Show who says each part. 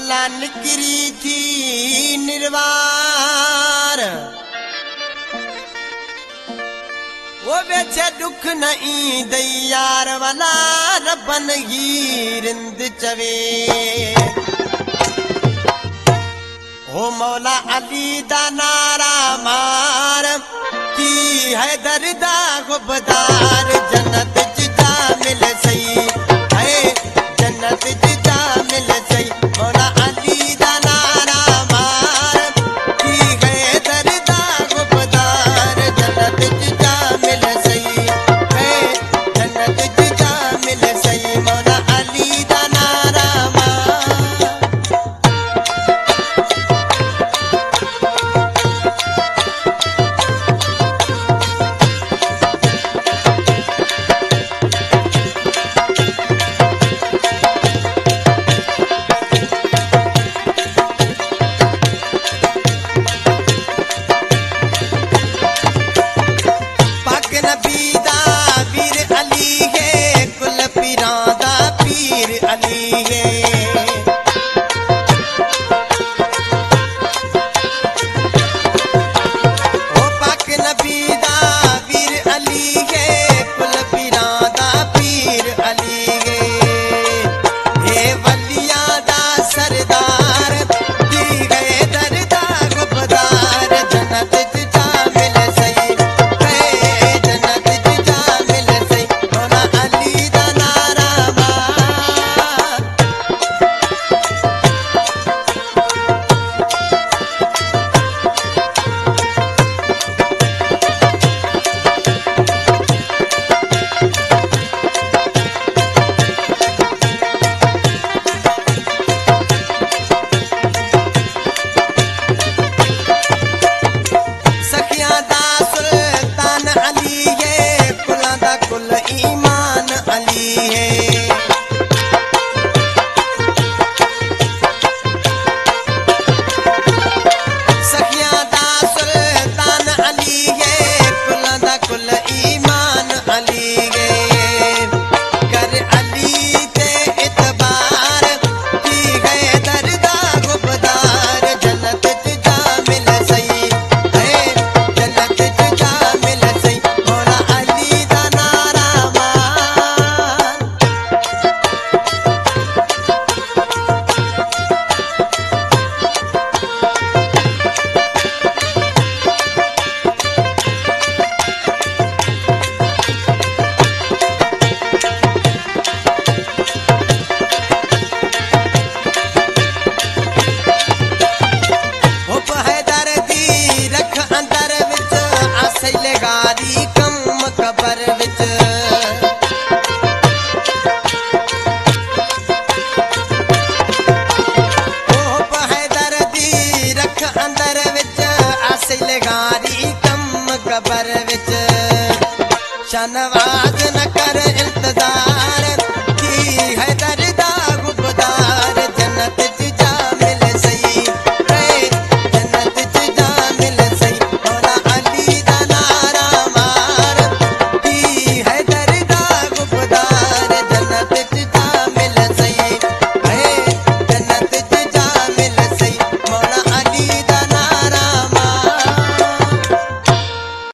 Speaker 1: माला निकरी थी निर्वार, वो बेचे दुख नहीं दैयार वाला रबन ही रिंद चवे। ओ मौला अली दा नारा मार की है दर्दा गुबदार, जन्नत जिदा मिल सही है, जन्नत जिदा मिल सही। मौला अली दा नारा मार की है दर्दा गुबदार, जन्नत जिदा मिल सही है, जन्नत जिदा मिल सही। मौला अली दा नारा मार। कबर विच शनवाज